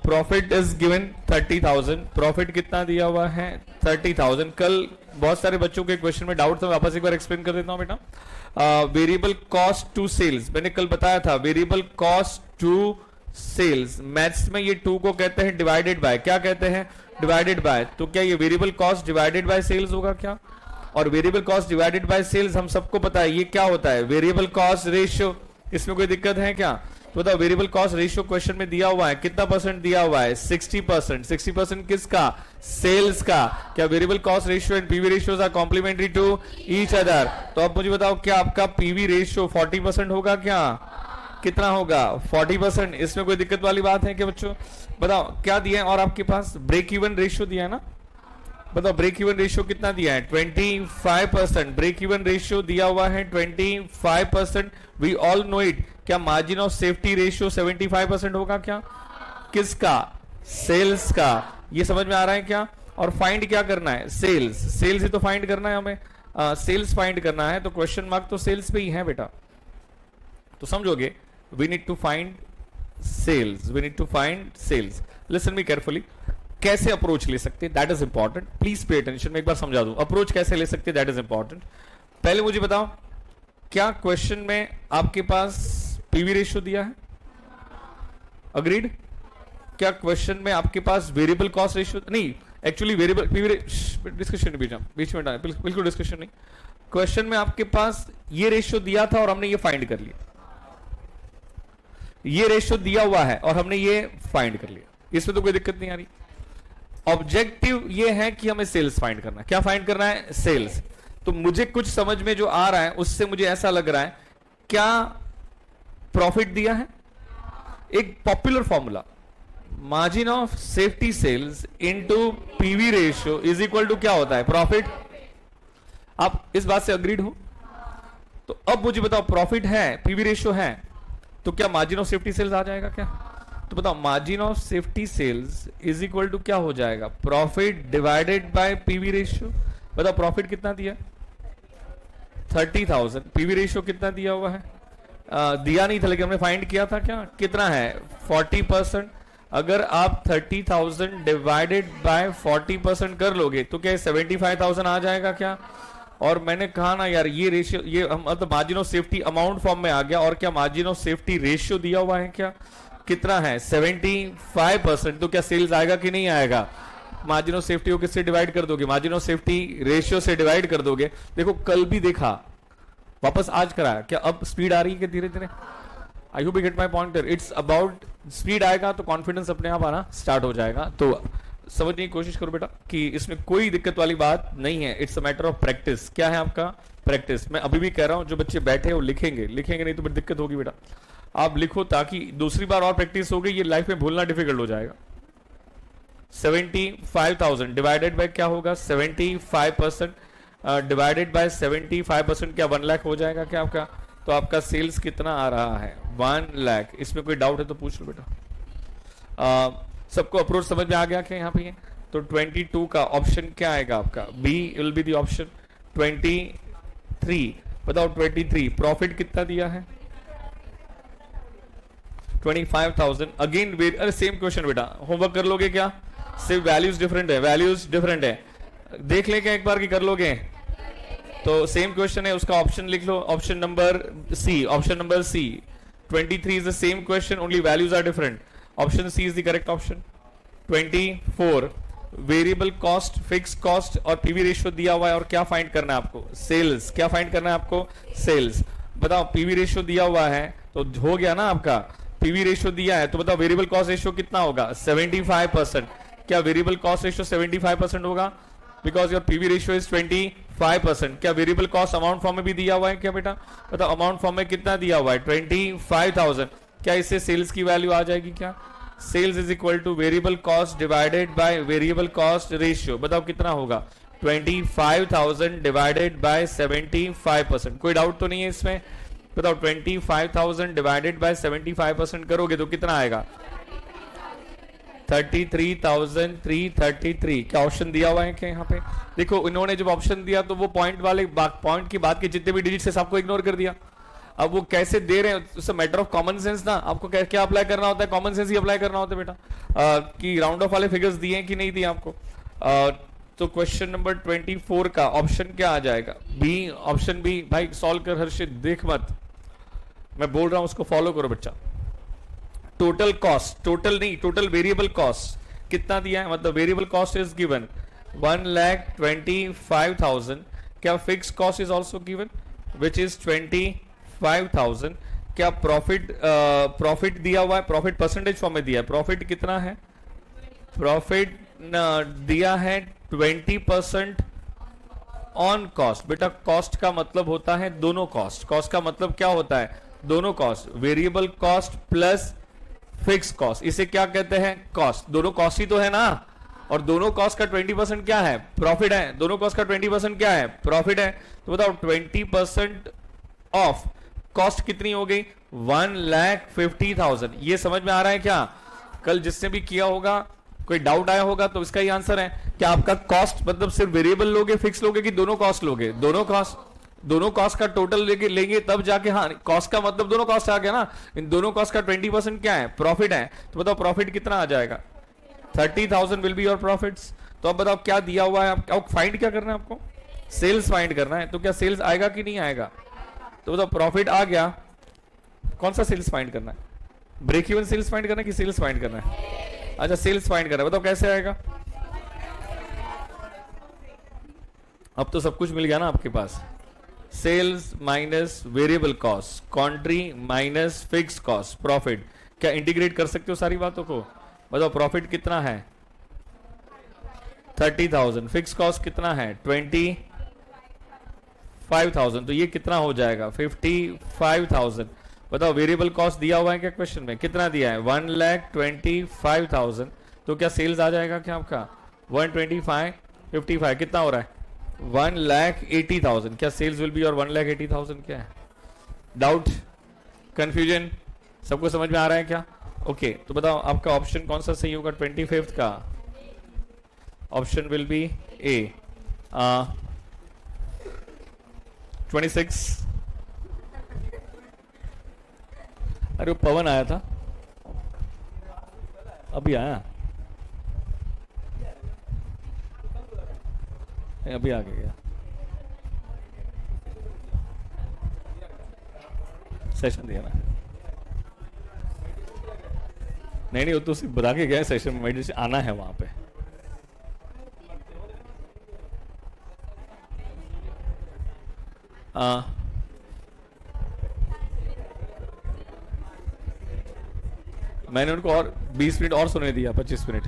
Profit is given 30,000. Profit कितना दिया हुआ है? 30,000. कल बहुत सारे बच्चों के क्वेश्चन में डाउट था, वापस एक बार एक्सप्लेन कर देता हूं बेटा. वेरिएबल कॉस्ट टू सेल्स मैंने कल बताया था. Variable cost to sales, maths में ये 2 को कहते हैं डिवाइडेड बाय. क्या कहते हैं? Divided by. तो क्या ये variable cost divided by sales होगा क्या? और variable cost divided by sales हम सबको पता है ये क्या होता है? Variable cost ratio. इसमें कोई दिक्कत है क्या? तो बताओ वेरिएबल कॉस्ट रेशियो क्वेश्चन में दिया हुआ है, कितना परसेंट दिया हुआ है? 60%. 60% किसका? सेल्स का. क्या variable cost ratio and PV ratios are complementary to each other? तो अब मुझे बताओ क्या आपका पीवी रेशियो 40% होगा क्या? कितना होगा? 40%. इसमें कोई दिक्कत वाली बात है क्या बच्चों? बताओ क्या दिया है? और आपके पास ब्रेक इवन रेशियो दिया है ना? बताओ ब्रेक इवन रेशियो कितना दिया है? 25%. ब्रेक इवन रेशियो दिया हुआ है 25%. We all know it. क्या मार्जिन ऑफ सेफ्टी रेशियो 75% होगा क्या? किसका? सेल्स का. ये समझ में आ रहा है क्या? और फाइंड क्या करना है? सेल्स. सेल्स ही तो फाइंड करना है हमें. सेल्स फाइंड करना है तो क्वेश्चन मार्क तो सेल्स पे ही है बेटा. तो समझोगे, we need to find sales. We need to find sales. Listen me carefully. कैसे अप्रोच ले सकते, that is important. Please pay attention. मैं एक बार समझा दूं अप्रोच कैसे ले सकते, दैट इज इंपॉर्टेंट. पहले मुझे बताओ, क्या क्वेश्चन में आपके पास पीवी रेशियो दिया है? अग्रीड. क्या क्वेश्चन में आपके पास वेरिएबल कॉस्ट रेशियो नहीं, एक्चुअली वेरिएबल पीवी डिस्कशन बीच में बिल्कुल डिस्कशन नहीं. क्वेश्चन में आपके पास ये रेशियो दिया था और हमने ये फाइंड कर लिया. ये रेशियो दिया हुआ है और हमने ये फाइंड कर लिया. इसमें तो कोई दिक्कत नहीं आ रही. ऑब्जेक्टिव ये है कि हमें सेल्स फाइंड करना है. क्या फाइंड करना है? सेल्स. तो मुझे कुछ समझ में जो आ रहा है उससे मुझे ऐसा लग रहा है, क्या प्रॉफिट दिया है? एक popular formula, margin of safety sales into PV ratio is equal to क्या होता है? प्रॉफिट. आप इस बात से अग्रीड हो? तो अब मुझे बताओ, प्रॉफिट है, पीवी रेशियो है, तो क्या मार्जिन ऑफ सेफ्टी सेल्स आ जाएगा क्या? तो बताओ margin of safety sales is equal to क्या हो जाएगा? Profit divided by PV ratio. बताओ प्रॉफिट कितना दिया? 30,000. पीवी रेशियो कितना दिया हुआ है? दिया नहीं था लेकिन हमने फाइंड किया था क्या, कितना है 40%। अगर आप 30,000 डिवाइडेड बाय 40% कर लोगे तो क्या 75,000 आ जाएगा क्या। और मैंने कहा ना यार ये रेशियो, ये मतलब margin of safety amount form में आ गया, और क्या मार्जिन ऑफ सेफ्टी रेशियो दिया हुआ है क्या, कितना है 75%। तो क्या सेल्स आएगा कि नहीं आएगा। मार्जिन ऑफ सेफ्टी को किससे डिवाइड कर दोगे, मार्जिन ऑफ सेफ्टी रेशियो से डिवाइड कर दोगे। देखो कल भी देखा, वापस आज कराया, क्या अब स्पीड आ रही है धीरे धीरे। I hope you get my point. It's about speed आएगा तो कॉन्फिडेंस अपने आप आना स्टार्ट हो जाएगा। तो समझने की कोशिश करो बेटा कि इसमें कोई दिक्कत वाली बात नहीं है। It's a matter of practice. क्या है आपका प्रैक्टिस। मैं अभी भी कह रहा हूं जो बच्चे बैठे हो लिखेंगे नहीं तो बड़ी दिक्कत होगी बेटा। आप लिखो ताकि दूसरी बार और प्रैक्टिस हो गई, ये लाइफ में भूलना डिफिकल्ट हो जाएगा। 75,000 डिवाइडेड बाय क्या होगा 75% डिवाइडेड बाय 75% क्या 1 लाख हो जाएगा क्या आपका। तो आपका सेल्स कितना आ रहा है 1 लाख। इसमें कोई डाउट है तो पूछ लो बेटा। सबको अप्रोच समझ में आ गया क्या यहाँ पे। तो 22 का ऑप्शन क्या आएगा आपका, B will be the option. 23 बताओ 23 प्रॉफिट कितना दिया है 25,000। अगेन अरे सेम क्वेश्चन बेटा, होमवर्क कर लोगे क्या, सिर्फ वैल्यूज डिफरेंट है, वैल्यूज डिफरेंट है। देख ले क्या एक बार की कर लोगे। तो सेम क्वेश्चन है, उसका ऑप्शन लिख लो, option number C, option number C. 23 is the same question, only values are different. Option C is the correct option. 24 variable cost, fix cost और पीवी रेशियो दिया हुआ है, और क्या फाइंड करना है आपको, सेल्स। क्या फाइंड करना है आपको, सेल्स। बताओ पीवी रेशियो दिया हुआ है तो हो गया ना आपका, पीवी रेशियो दिया है तो बताओ वेरिएबल कॉस्ट रेशियो कितना होगा 75%। क्या वेरिएबल कॉस्ट रेशियो 75% होगा, because your PV ratio is 25%। क्या वेरिएबल कॉस्ट अमाउंट फॉर्म में भी दिया हुआ है क्या बेटा, बताओ अमाउंट फॉर्म में कितना दिया हुआ है 25,000। क्या इससे सेल्स की वैल्यू आ जाएगी क्या, sales is equal to variable cost divided by variable cost ratio. बताओ कितना होगा 25,000 डिवाइडेड बाय 75%। कोई डाउट तो नहीं है इसमें। बताओ 25,000 डिवाइडेड बाय 75% करोगे तो कितना आएगा 33,333। क्या ऑप्शन दिया हुआ है क्या यहाँ पे। देखो इन्होंने जब ऑप्शन दिया तो वो पॉइंट वाले पॉइंट की बात के जितने भी डिजिट से सबको इग्नोर कर दिया। अब वो कैसे दे रहे हैं, मैटर ऑफ कॉमन सेंस ना। आपको क्या अप्लाई करना होता है, कॉमन सेंस ही अप्लाई करना होता है बेटा। कि राउंड ऑफ वाले फिगर्स दिए कि नहीं दिए आपको। तो क्वेश्चन नंबर 24 का ऑप्शन क्या आ जाएगा, बी, ऑप्शन बी। भाई सॉल्व कर हर्षित, देख मत, मैं बोल रहा हूं उसको फॉलो करो बच्चा। टोटल कॉस्ट, टोटल नहीं, टोटल वेरिएबल कॉस्ट कितना दिया है, मतलब वेरिएबल कॉस्ट इज गिवन 1,25,000। क्या fix cost is also given which is 25,000। क्या प्रॉफिट दिया हुआ है, प्रॉफिट परसेंटेज फॉर्म में दिया है, प्रॉफिट कितना है, प्रॉफिट दिया है 20% ऑन कॉस्ट। बेटा कॉस्ट का मतलब होता है दोनों कॉस्ट, कॉस्ट का मतलब क्या होता है दोनों cost, variable cost plus fix cost, इसे क्या कहते हैं कॉस्ट। दोनों कॉस्ट ही तो है ना, और दोनों कॉस्ट का 20% क्या है प्रॉफिट है, दोनों कॉस्ट का 20% क्या है प्रॉफिट है। तो बताओ 20% ऑफ कॉस्ट कितनी हो गई 1,50,000। ये समझ में आ रहा है क्या, कल जिसने भी किया होगा कोई डाउट आया होगा तो इसका ही आंसर है। क्या आपका कॉस्ट मतलब सिर्फ वेरिएबल लोगे, फिक्स लोगे कि दोनों कॉस्ट लोगे, दोनों कॉस्ट का टोटल लेंगे तब जाके, हाँ कॉस्ट का मतलब दोनों कॉस्ट आ गया ना। इन दोनों कॉस्ट का 20% क्या है प्रॉफिट है। तो बताओ प्रॉफिट कितना आ जाएगा 30,000 विल बी योर प्रॉफिट्स। तो अब बताओ क्या दिया हुआ है, आपको फाइंड क्या करना है, आपको सेल्स फाइंड करना है। तो क्या सेल्स आएगा कि नहीं आएगा। तो बताओ प्रॉफिट आ गया, कौन सा सेल्स फाइंड करना है, ब्रेक इवन सेल्स फाइंड करना है कि सेल्स फाइंड करना है। अच्छा सेल्स फाइंड करना है, बताओ कैसे आएगा। अब तो सब कुछ मिल गया ना आपके पास, sales minus variable cost, contri minus fix cost, profit. क्या इंटीग्रेट कर सकते हो सारी बातों को। बताओ प्रॉफिट कितना है 30,000, फिक्स कॉस्ट कितना है 25,000, तो ये कितना हो जाएगा 55,000। बताओ वेरिएबल कॉस्ट दिया हुआ है क्या क्वेश्चन में, कितना दिया है 1,25,000। तो क्या सेल्स आ जाएगा क्या आपका 125, 55 कितना हो रहा है 1,80,000। क्या सेल्स विल बी और 1,80,000 क्या है। डाउट, कंफ्यूजन, सबको समझ में आ रहा है क्या। ओके तो बताओ आपका ऑप्शन कौन सा सही होगा 25th का, ऑप्शन विल बी ए। 26 अरे वो पवन आया था, अभी आया, अभी आ गया, सेशन दिया ना? नहीं वो तो सिर्फ बता के गया सेशन में मेडिटेशन आना है वहां पे। मैंने उनको और 20 मिनट और सुनने दिया, 25 मिनट।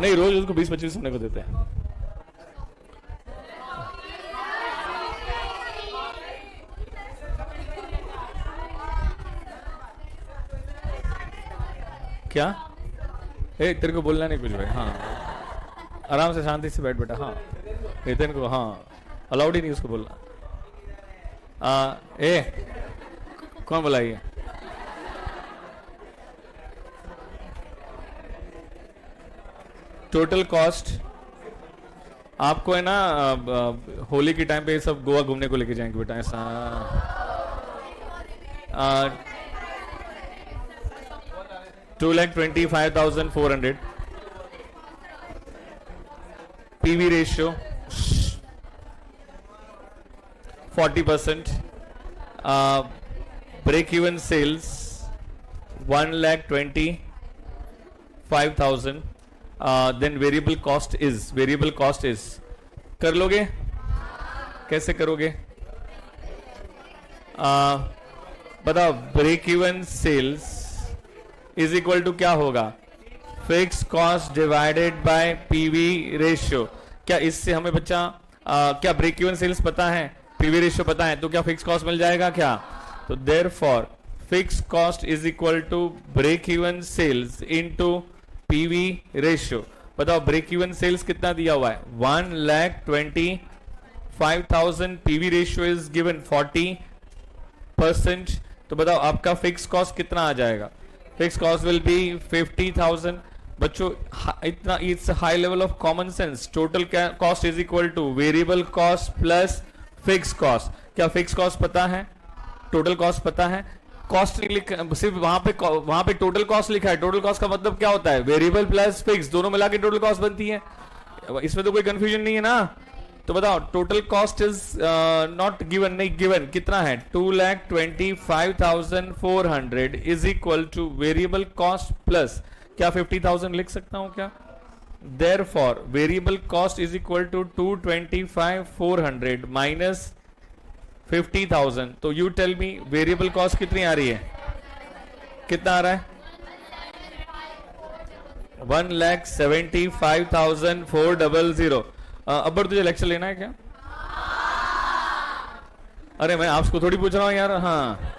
नहीं, रोज उसको 20-25 सुनने को देते हैं। क्या? तेरे को बोलना नहीं कुछ भाई। हाँ, आराम से शांति से बैठ बेटा। हाँ, नितिन को हाँ अलाउड ही नहीं उसको बोलना। कौन बुलाइए? टोटल कॉस्ट आपको है ना, होली के टाइम पे सब गोवा घूमने को लेके जाएंगे बेटा, ऐसा। 2,25,400 PV ratio 40%, break even sales 1,25,000, then variable cost is कर लोगे? कैसे करोगे? बताओ, break even sales is equal to क्या होगा? Fix cost divided by PV ratio. क्या इससे हमें बच्चा क्या ब्रेक इवन सेल्स पता है, पीवी रेशियो पता है, तो क्या फिक्स कॉस्ट मिल जाएगा क्या? तो therefore fix cost is equal to break even sales into PV ratio. बताओ ब्रेक इवन सेल्स कितना दिया हुआ है? 1,25,000। PV ratio is given 40%। तो बताओ आपका फिक्स कॉस्ट कितना आ जाएगा? Fix cost will be 50,000। बच्चों इतना, it's high level of common sense. Total cost is equal to variable cost plus fix cost. क्या फिक्स कॉस्ट पता है? टोटल कॉस्ट पता है? कॉस्ट नहीं लिखा, सिर्फ वहां पे टोटल कॉस्ट लिखा है। टोटल कॉस्ट का मतलब क्या होता है? वेरिएबल प्लस फिक्स, दोनों मिला के टोटल कॉस्ट बनती है। इसमें तो कोई कंफ्यूजन नहीं है ना? तो बताओ total cost is not given, नहीं गिवन, कितना है? 2,25,400 is equal to variable cost plus क्या 50,000 लिख सकता हूं क्या? Therefore variable cost is equal to 2,25,400 minus 50,000। तो you tell me variable cost कितनी आ रही है? कितना आ रहा है? 1,75,400। अब्बर तुझे लेक्चर लेना है क्या? अरे मैं आपको थोड़ी पूछ रहा हूं यार। हाँ,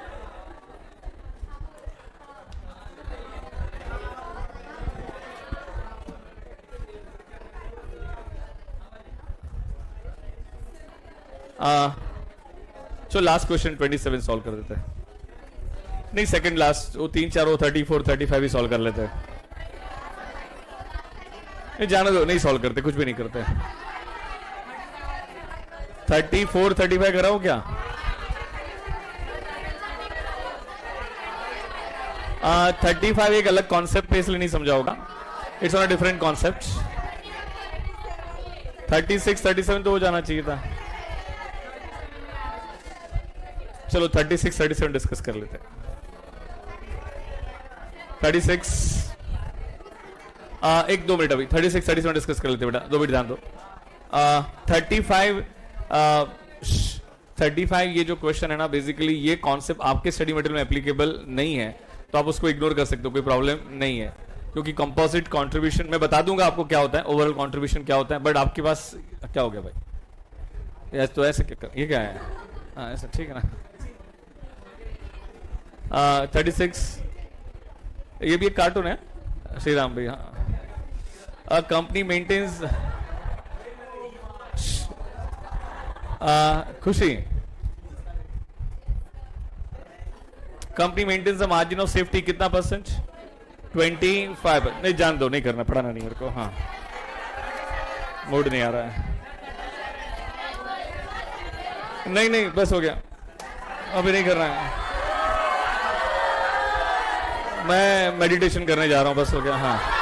चलो लास्ट क्वेश्चन 27 सॉल्व कर देते हैं। नहीं, सेकंड लास्ट, वो 3-4 वो 34, 35 ही सॉल्व कर लेते हैं। नहीं जाने दो, नहीं सॉल्व करते, कुछ भी नहीं करते। 34, 35 कराओ क्या? 35 एक अलग कॉन्सेप्ट पे, इसलिए नहीं समझा होगा। It's on a different concept. 36, 37 तो हो जाना चाहिए था। चलो 36, 37 डिस्कस कर लेते हैं। 36 1-2 मिनट, अभी 36, 37 डिस्कस कर लेते हैं बेटा, 2 मिनट ध्यान दो। 35 ये जो क्वेश्चन है ना, बेसिकली ये कॉन्सेप्ट आपके स्टडी मटेरियल में एप्लीकेबल नहीं है, तो आप उसको इग्नोर कर सकते हो, कोई प्रॉब्लम नहीं है। क्योंकि कंपोजिट कंट्रीब्यूशन मैं बता दूंगा आपको क्या होता है, ओवरऑल कंट्रीब्यूशन क्या होता है, बट आपके पास क्या हो गया भाई? तो ऐसे क्या ये क्या है? हाँ ऐसा ठीक है ना। 36 ये भी एक कार्टून है, श्री राम भाई। हाँ, कंपनी मेंटेन्स खुशी, company maintains the margin of safety कितना परसेंट? 25। नहीं जान दो, नहीं करना, पढ़ाना नहीं मेरे को। हाँ, मूड नहीं आ रहा है। नहीं नहीं बस हो गया, अभी नहीं करना है, मैं मेडिटेशन करने जा रहा हूं, बस हो गया। हाँ